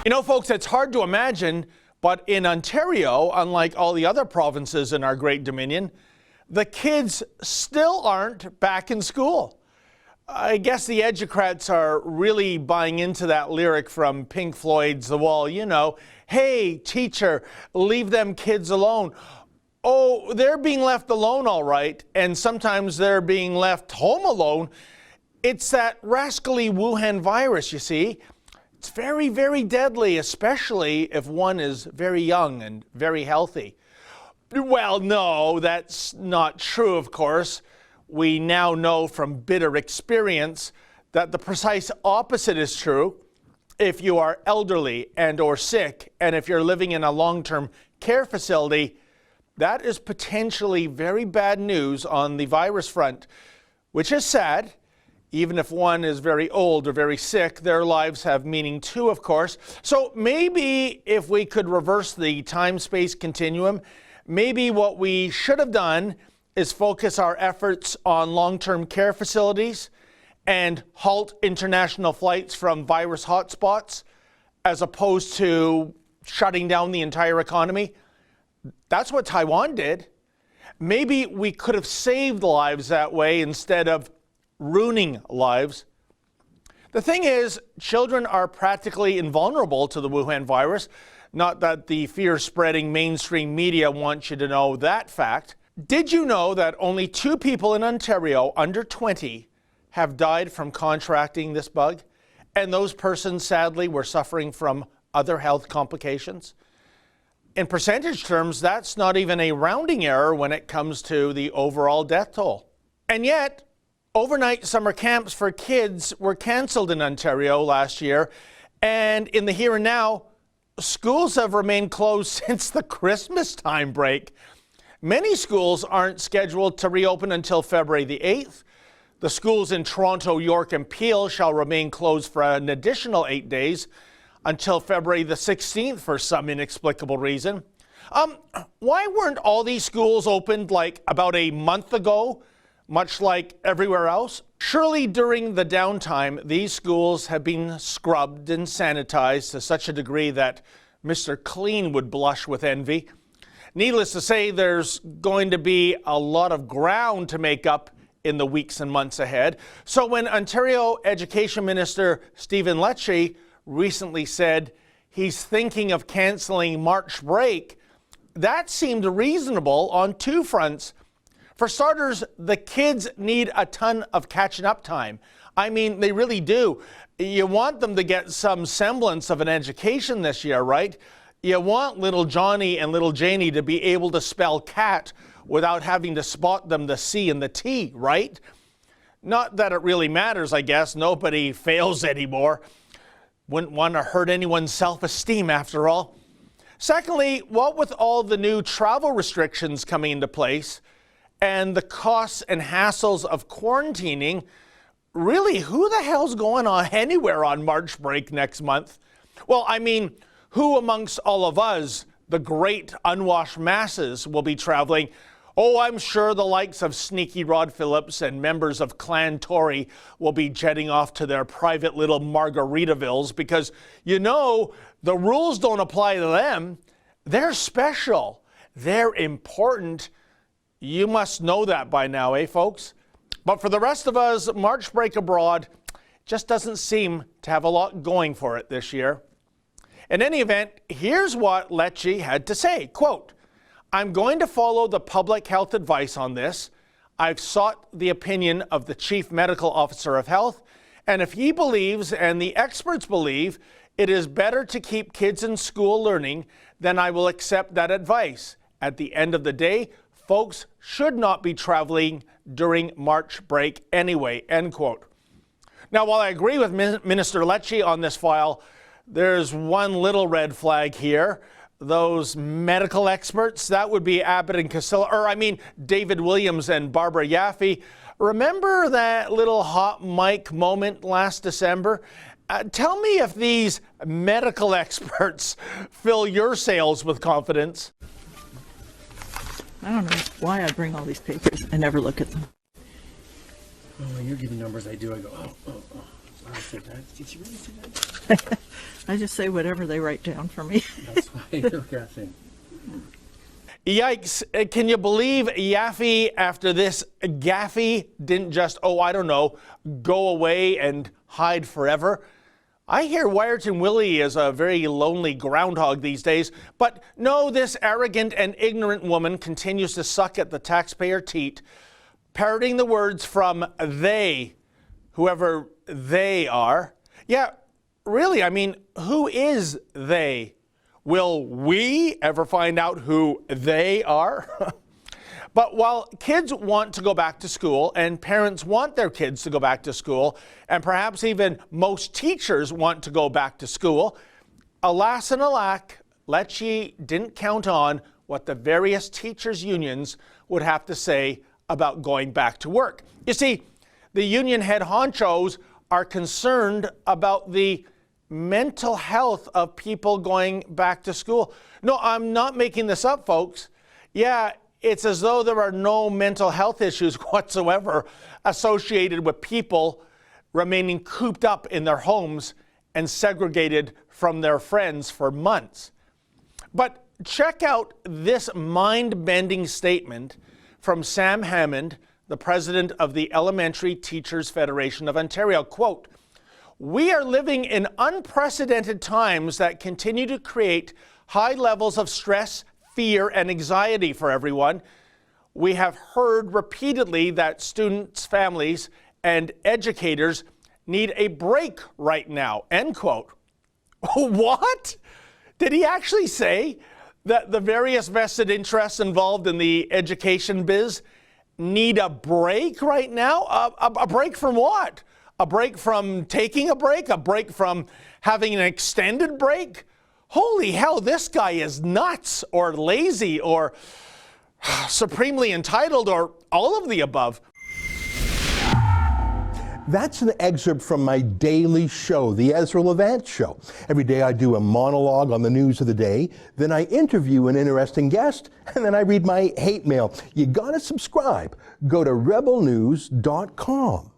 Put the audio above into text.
You know, folks, it's hard to imagine, but in Ontario, unlike all the other provinces in our great Dominion, the kids still aren't back in school. I guess the educrats are really buying into that lyric from Pink Floyd's The Wall, you know, hey, teacher, leave them kids alone. Oh, they're being left alone, all right, and sometimes they're being left home alone. It's that rascally Wuhan virus, you see. It's very, very deadly, especially if one is very young and very healthy. Well, no, that's not true, of course. We now know from bitter experience that the precise opposite is true. If you are elderly and or sick, and if you're living in a long-term care facility, that is potentially very bad news on the virus front, which is sad. Even if one is very old or very sick, their lives have meaning too, of course. So maybe if we could reverse the time-space continuum, maybe what we should have done is focus our efforts on long-term care facilities and halt international flights from virus hotspots, as opposed to shutting down the entire economy. That's what Taiwan did. Maybe we could have saved lives that way instead of ruining lives. The thing is, children are practically invulnerable to the Wuhan virus. Not that the fear-spreading mainstream media wants you to know that fact. Did you know that only 2 people in Ontario under 20 have died from contracting this bug? And those persons, sadly, were suffering from other health complications? In percentage terms, that's not even a rounding error when it comes to the overall death toll. And yet, overnight summer camps for kids were cancelled in Ontario last year, and in the here and now, schools have remained closed since the Christmas time break. Many schools aren't scheduled to reopen until February the 8th. The schools in Toronto, York, and Peel shall remain closed for an additional 8 days until February the 16th for some inexplicable reason. Why weren't all these schools opened like about a month ago? Much like everywhere else? Surely during the downtime, these schools have been scrubbed and sanitized to such a degree that Mr. Clean would blush with envy. Needless to say, there's going to be a lot of ground to make up in the weeks and months ahead. So when Ontario Education Minister Stephen Lecce recently said he's thinking of cancelling March break, that seemed reasonable on 2 fronts. For starters, the kids need a ton of catching up time. I mean, they really do. You want them to get some semblance of an education this year, right? You want little Johnny and little Janie to be able to spell cat without having to spot them the C and the T, right? Not that it really matters, I guess. Nobody fails anymore. Wouldn't want to hurt anyone's self-esteem after all. Secondly, what with all the new travel restrictions coming into place, and the costs and hassles of quarantining, really, who the hell's going on anywhere on March break next month? Well, I mean, who amongst all of us, the great unwashed masses, will be traveling? Oh, I'm sure the likes of Sneaky Rod Phillips and members of Clan Tory will be jetting off to their private little Margaritavilles because, you know, the rules don't apply to them. They're special. They're important. You must know that by now, eh, folks? But for the rest of us, March break abroad just doesn't seem to have a lot going for it this year. In any event, here's what Lecce had to say, quote, "I'm going to follow the public health advice on this. I've sought the opinion of the Chief Medical Officer of Health, and if he believes and the experts believe it is better to keep kids in school learning, then I will accept that advice. At the end of the day, folks should not be traveling during March break anyway," end quote. Now, while I agree with Minister Lecce on this file, there's one little red flag here. Those medical experts, that would be Abbott and David Williams and Barbara Yaffe. Remember that little hot mic moment last December? Tell me if these medical experts fill your sails with confidence. I don't know why I bring all these papers. I never look at them. Oh, when you're giving numbers, I do. I go, oh. I said that. Did you really say that? I just say whatever they write down for me. That's why you're guessing. Yikes. Can you believe Yaffe, after this Gaffy, didn't just, go away and hide forever? I hear Wyerton Willie is a very lonely groundhog these days, but no, this arrogant and ignorant woman continues to suck at the taxpayer teat, parroting the words from they, whoever they are. Yeah, really, I mean, who is they? Will we ever find out who they are? But while kids want to go back to school, and parents want their kids to go back to school, and perhaps even most teachers want to go back to school, alas and alack, Lecce didn't count on what the various teachers' unions would have to say about going back to work. You see, the union head honchos are concerned about the mental health of people going back to school. No, I'm not making this up, folks. Yeah, it's as though there are no mental health issues whatsoever associated with people remaining cooped up in their homes and segregated from their friends for months. But check out this mind-bending statement from Sam Hammond, the president of the Elementary Teachers Federation of Ontario. Quote, "We are living in unprecedented times that continue to create high levels of stress, fear, and anxiety for everyone. We have heard repeatedly that students, families, and educators need a break right now," end quote. What? Did he actually say that the various vested interests involved in the education biz need a break right now? A break from what? A break from taking a break? A break from having an extended break? Holy hell, this guy is nuts or lazy or supremely entitled or all of the above. That's an excerpt from my daily show, The Ezra Levant Show. Every day I do a monologue on the news of the day, then I interview an interesting guest, and then I read my hate mail. You gotta subscribe. Go to rebelnews.com.